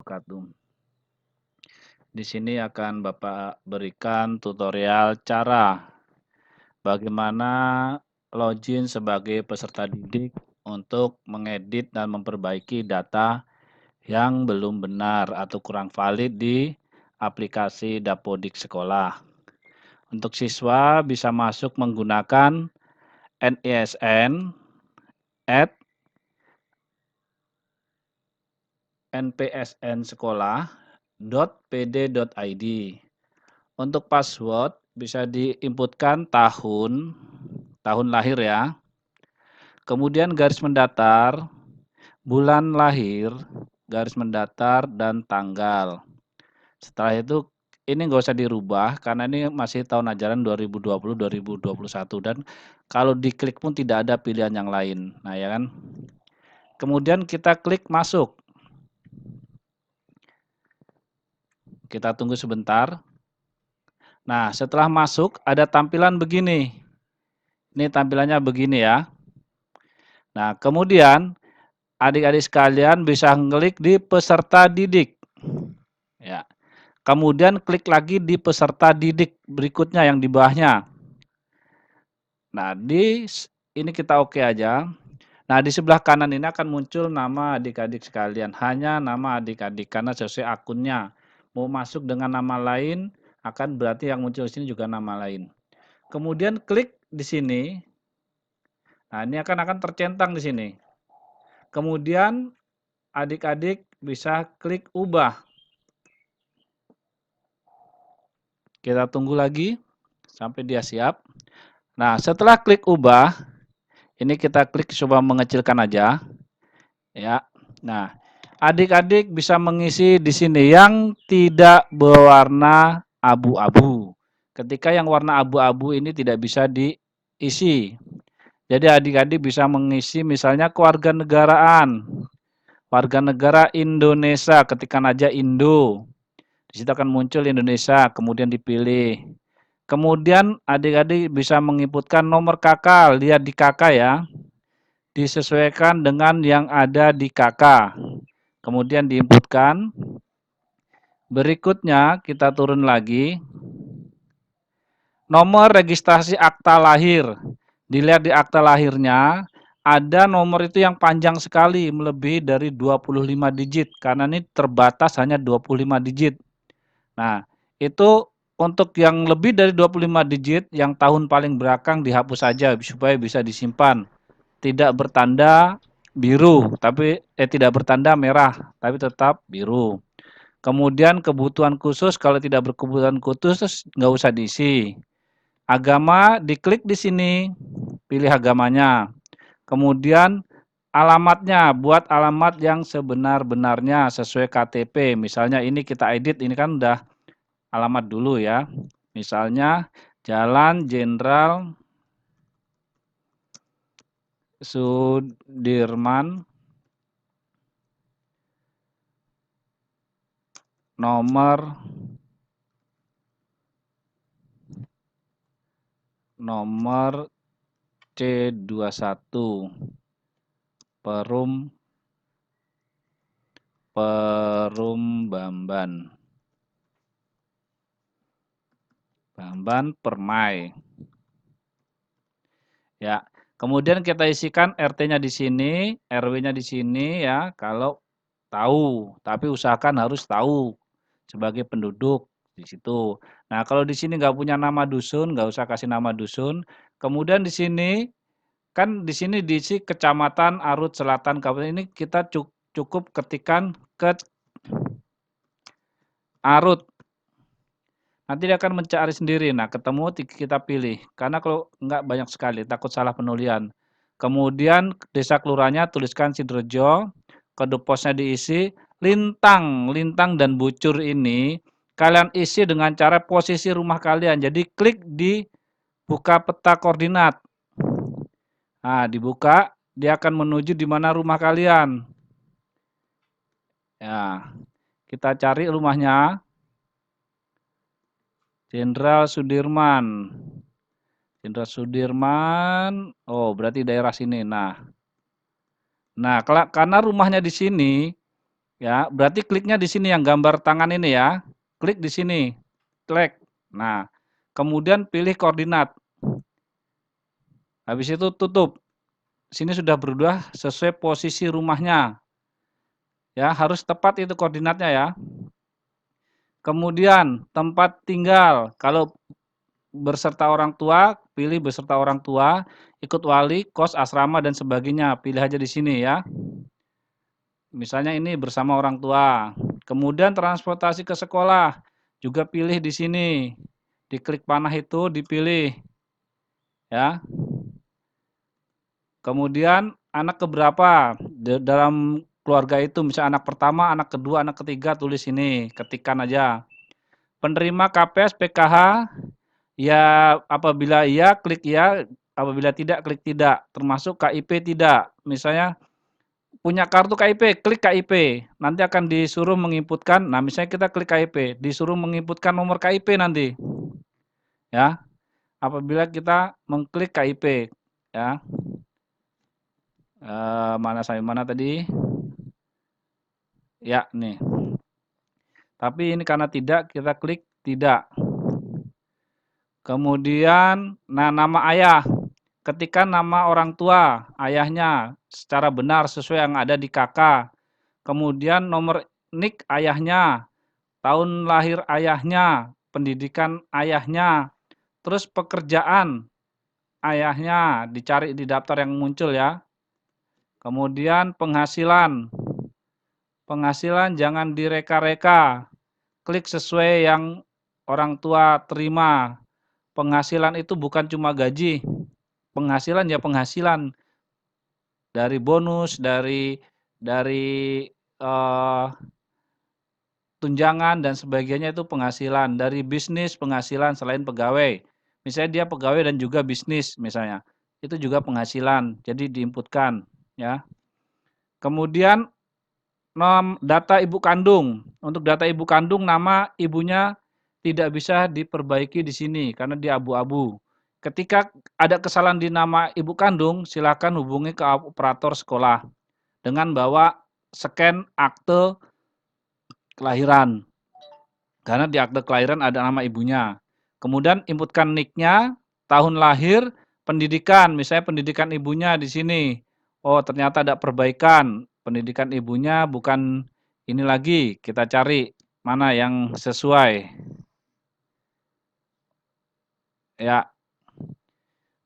wabarakatuh. Di sini akan Bapak berikan tutorial cara bagaimana login sebagai peserta didik untuk mengedit dan memperbaiki data yang belum benar atau kurang valid di aplikasi Dapodik Sekolah. Untuk siswa bisa masuk menggunakan NISN npsnsekolah.pd.id. Untuk password bisa diinputkan tahun lahir ya. Kemudian garis mendatar, bulan lahir, garis mendatar, dan tanggal. Setelah itu ini nggak usah dirubah karena ini masih tahun ajaran 2020-2021 dan kalau diklik pun tidak ada pilihan yang lain. Nah ya kan. Kemudian kita klik masuk. Kita tunggu sebentar. Nah, setelah masuk ada tampilan begini. Ini tampilannya begini ya. Nah, kemudian adik-adik sekalian bisa klik di peserta didik. Ya. Kemudian klik lagi di peserta didik berikutnya yang di bawahnya. Nah, ini kita oke aja. Nah, di sebelah kanan ini akan muncul nama adik-adik sekalian. Hanya nama adik-adik karena sesuai akunnya. Mau masuk dengan nama lain akan berarti yang muncul di sini juga nama lain. Kemudian klik di sini. Nah, ini akan tercentang di sini. Kemudian adik-adik bisa klik ubah. Kita tunggu lagi sampai dia siap. Nah, setelah klik ubah, ini kita klik coba mengecilkan aja. Ya. Nah, adik-adik bisa mengisi di sini yang tidak berwarna abu-abu. Ketika yang warna abu-abu ini tidak bisa diisi. Jadi adik-adik bisa mengisi misalnya kewarganegaraan. Warga negara Indonesia, ketikkan aja Indo. Di situ akan muncul Indonesia, kemudian dipilih. Kemudian adik-adik bisa menginputkan nomor KK, lihat di KK ya. Disesuaikan dengan yang ada di KK. Kemudian diinputkan. Berikutnya kita turun lagi. Nomor registrasi akta lahir. Dilihat di akta lahirnya, ada nomor itu yang panjang sekali, melebihi dari 25 digit. Karena ini terbatas hanya 25 digit. Nah, itu untuk yang lebih dari 25 digit, yang tahun paling belakang dihapus saja supaya bisa disimpan. Tidak bertanda biru, tapi tidak bertanda merah, tapi tetap biru. Kemudian kebutuhan khusus, kalau tidak berkebutuhan khusus nggak usah diisi. Agama diklik di sini, pilih agamanya. Kemudian alamatnya, buat alamat yang sebenar-benarnya sesuai KTP. Misalnya ini kita edit, ini kan udah alamat dulu ya. Misalnya Jalan Jenderal Sudirman nomor C21 Bamban Permai. Ya. Kemudian kita isikan RT-nya di sini, RW-nya di sini ya, kalau tahu, tapi usahakan harus tahu sebagai penduduk di situ. Nah, kalau di sini nggak punya nama dusun, nggak usah kasih nama dusun. Kemudian di sini, kan di sini diisi Kecamatan Arut Selatan, Kabupaten ini kita cukup ketikkan ke Arut. Nanti dia akan mencari sendiri. Nah, ketemu kita pilih. Karena kalau nggak banyak sekali, takut salah penulisan. Kemudian desa kelurahannya tuliskan Sidorejo, kode posnya diisi, lintang dan bucur ini kalian isi dengan cara posisi rumah kalian. Jadi klik di buka peta koordinat. Nah, dibuka, dia akan menuju di mana rumah kalian. Ya, kita cari rumahnya. Jenderal Sudirman. Jenderal Sudirman, oh berarti daerah sini. Nah, karena rumahnya di sini, Ya, berarti kliknya di sini yang gambar tangan ini ya. Klik di sini, klik. Nah, kemudian pilih koordinat. Habis itu tutup. Sini sudah berubah sesuai posisi rumahnya. Ya, harus tepat itu koordinatnya ya. Kemudian tempat tinggal. Kalau berserta orang tua, pilih beserta orang tua, ikut wali, kos, asrama dan sebagainya. Pilih aja di sini ya. Misalnya ini bersama orang tua. Kemudian transportasi ke sekolah, juga pilih di sini. Diklik panah itu dipilih ya. Kemudian anak keberapa dalam keluarga itu, misalnya anak pertama, anak kedua, anak ketiga, tulis ini, ketikkan aja. Penerima KPS, PKH, ya apabila iya klik iya, apabila tidak klik tidak, termasuk KIP tidak. Misalnya punya kartu KIP, klik KIP, nanti akan disuruh menginputkan, nah misalnya kita klik KIP, disuruh menginputkan nomor KIP nanti, ya. Apabila kita mengklik KIP, ya. Mana saya mana tadi? Ya, nih. Tapi ini karena tidak, kita klik tidak. Kemudian, nah nama ayah, ketika nama orang tua, ayahnya secara benar sesuai yang ada di KK. Kemudian nomor NIK ayahnya, tahun lahir ayahnya, pendidikan ayahnya, terus pekerjaan ayahnya, dicari di daftar yang muncul ya. Kemudian penghasilan, penghasilan jangan direka-reka, klik sesuai yang orang tua terima. Penghasilan itu bukan cuma gaji, penghasilan ya penghasilan dari bonus, dari eh, tunjangan dan sebagainya itu penghasilan, dari bisnis penghasilan selain pegawai. Misalnya dia pegawai dan juga bisnis misalnya, itu juga penghasilan, jadi diinputkan ya. Kemudian data ibu kandung, untuk data ibu kandung nama ibunya tidak bisa diperbaiki di sini karena dia abu-abu. Ketika ada kesalahan di nama ibu kandung, silakan hubungi ke operator sekolah dengan bawa scan akte kelahiran. Karena di akte kelahiran ada nama ibunya. Kemudian inputkan NIK-nya, tahun lahir, pendidikan, misalnya pendidikan ibunya di sini. Oh, ternyata ada perbaikan. Pendidikan ibunya bukan ini lagi, kita cari mana yang sesuai. Ya.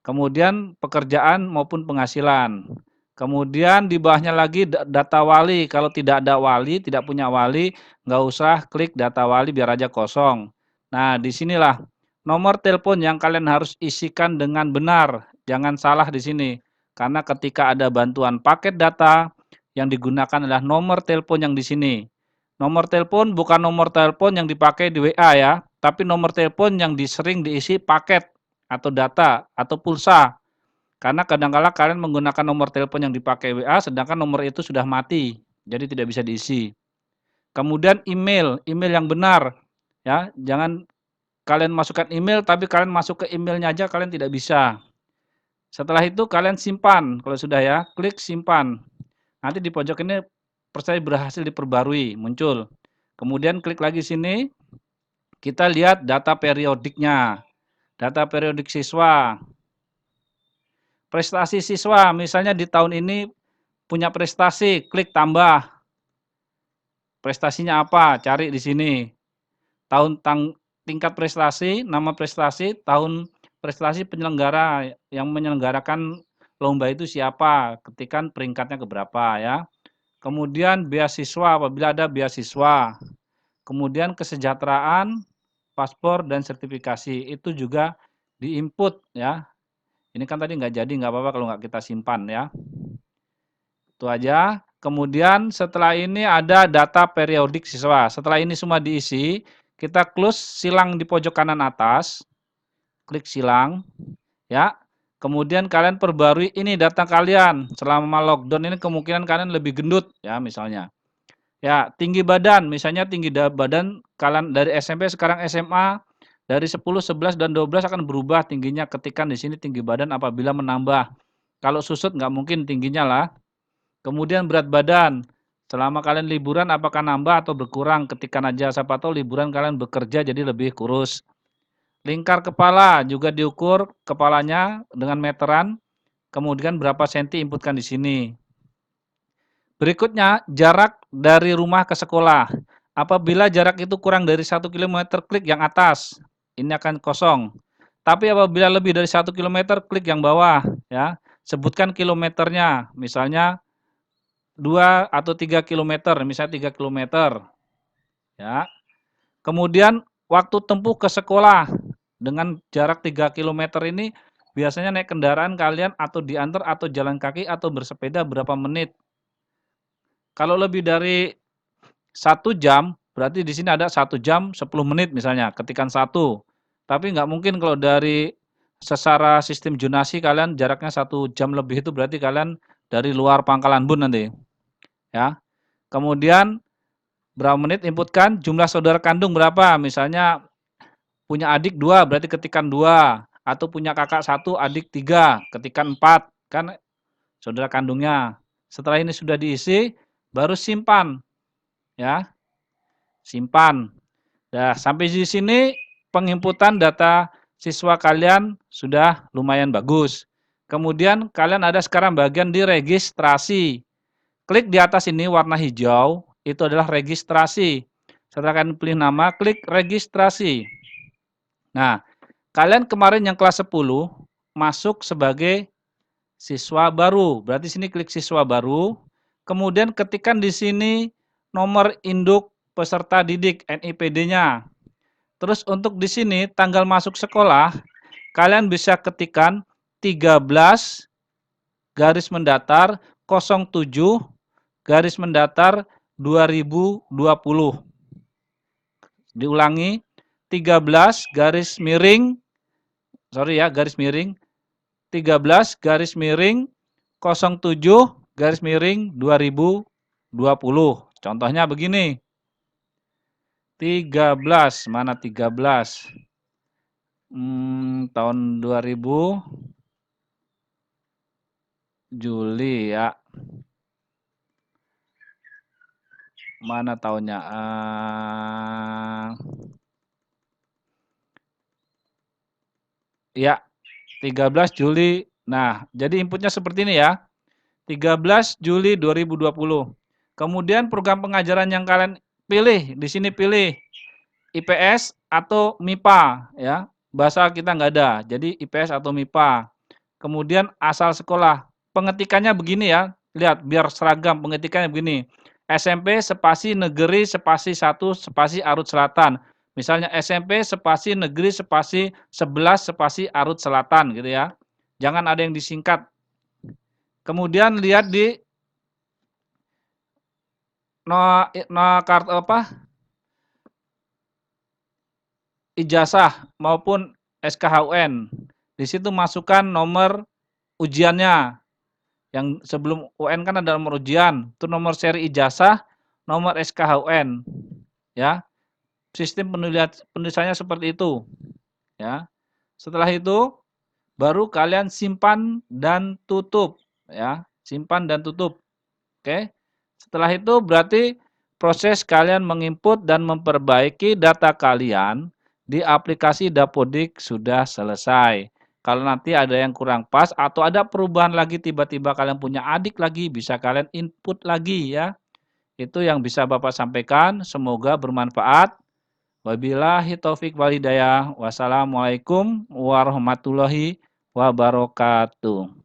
Kemudian pekerjaan maupun penghasilan. Kemudian di bawahnya lagi data wali, kalau tidak ada wali, tidak punya wali, nggak usah klik data wali biar aja kosong. Nah, disinilah nomor telepon yang kalian harus isikan dengan benar, jangan salah di sini. Karena ketika ada bantuan paket data, yang digunakan adalah nomor telepon yang di sini. Nomor telepon bukan nomor telepon yang dipakai di WA ya, tapi nomor telepon yang sering diisi paket atau data atau pulsa. Karena kadang-kala kalian menggunakan nomor telepon yang dipakai WA sedangkan nomor itu sudah mati, jadi tidak bisa diisi. Kemudian email, email yang benar ya, jangan kalian masukkan email tapi kalian masuk ke emailnya aja kalian tidak bisa. Setelah itu kalian simpan, kalau sudah ya, klik simpan. Nanti di pojok ini percaya berhasil diperbarui, muncul. Kemudian klik lagi sini, kita lihat data periodiknya. Data periodik siswa. Prestasi siswa, misalnya di tahun ini punya prestasi, klik tambah. Prestasinya apa? Cari di sini. Tingkat prestasi, nama prestasi, tahun prestasi penyelenggara yang menyelenggarakan lomba itu siapa? Ketikan peringkatnya keberapa ya. Kemudian beasiswa, apabila ada beasiswa. Kemudian kesejahteraan, paspor dan sertifikasi itu juga diinput ya. Ini kan tadi nggak jadi, nggak apa-apa kalau nggak kita simpan ya. Itu aja. Kemudian setelah ini ada data periodik siswa. Setelah ini semua diisi, kita close silang di pojok kanan atas. Klik silang. Ya. Kemudian kalian perbarui ini data kalian. Selama lockdown ini kemungkinan kalian lebih gendut ya misalnya. Ya, tinggi badan, misalnya tinggi badan kalian dari SMP sekarang SMA, dari 10, 11, dan 12 akan berubah tingginya, ketikkan di sini tinggi badan apabila menambah. Kalau susut nggak mungkin tingginya lah. Kemudian berat badan, Selama kalian liburan apakah nambah atau berkurang? Ketikkan aja, siapa tahu liburan kalian bekerja jadi lebih kurus. Lingkar kepala juga diukur kepalanya dengan meteran, kemudian berapa senti inputkan di sini. Berikutnya, jarak dari rumah ke sekolah. Apabila jarak itu kurang dari 1 kilometer, klik yang atas. Ini akan kosong. Tapi apabila lebih dari 1 kilometer, klik yang bawah. Ya. Sebutkan kilometernya, misalnya 2 atau 3 kilometer, misalnya 3 kilometer. Ya. Kemudian waktu tempuh ke sekolah dengan jarak 3 kilometer ini biasanya naik kendaraan kalian atau diantar atau jalan kaki atau bersepeda berapa menit. Kalau lebih dari 1 jam, berarti di sini ada 1 jam 10 menit misalnya, ketikan 1. Tapi nggak mungkin kalau dari secara sistem zonasi kalian jaraknya 1 jam lebih itu berarti kalian dari luar Pangkalan Bun nanti. Ya. Kemudian berapa menit inputkan, jumlah saudara kandung berapa, misalnya punya adik 2 berarti ketikan 2, atau punya kakak 1, adik 3, ketikan 4, kan saudara kandungnya. Setelah ini sudah diisi, baru simpan. Ya, simpan. Nah, sampai di sini penginputan data siswa kalian sudah lumayan bagus. Kemudian kalian ada sekarang bagian di registrasi. Klik di atas ini warna hijau, itu adalah registrasi. Setelah kalian pilih nama, klik registrasi. Nah, kalian kemarin yang kelas 10 masuk sebagai siswa baru. Berarti sini klik siswa baru. Kemudian ketikkan di sini nomor induk peserta didik NIPD-nya. Terus untuk di sini tanggal masuk sekolah, kalian bisa ketikkan 13 garis mendatar 07 garis mendatar 2020. Diulangi, 13 garis miring, garis miring, 13 garis miring 07 garis miring 2020. Contohnya begini. 13, mana 13? Tahun 2000 Juli ya. Mana tahunnya? Ya, 13 Juli. Nah, jadi inputnya seperti ini ya. 13 Juli 2020. Kemudian program pengajaran yang kalian pilih, di sini pilih IPS atau MIPA ya. Bahasa kita nggak ada, jadi IPS atau MIPA. Kemudian asal sekolah. Pengetikannya begini ya. Lihat biar seragam pengetikannya begini. SMP spasi negeri spasi 1 spasi Arut Selatan. Misalnya SMP spasi negeri spasi 11 spasi Arut Selatan gitu ya. Jangan ada yang disingkat. Kemudian lihat di kartu ijazah maupun SKHUN. Di situ masukkan nomor ujiannya. Yang sebelum UN kan ada nomor ujian, itu nomor seri ijazah, nomor SKHUN. Ya. Sistem penulisannya seperti itu. Ya. Setelah itu baru kalian simpan dan tutup ya. Simpan dan tutup. Oke. Setelah itu berarti proses kalian menginput dan memperbaiki data kalian di aplikasi Dapodik sudah selesai. Kalau nanti ada yang kurang pas atau ada perubahan lagi tiba-tiba kalian punya adik lagi, bisa kalian input lagi ya. Itu yang bisa Bapak sampaikan, semoga bermanfaat. Wabillahi taufik wal hidayah. Wassalamualaikum warahmatullahi wabarakatuh.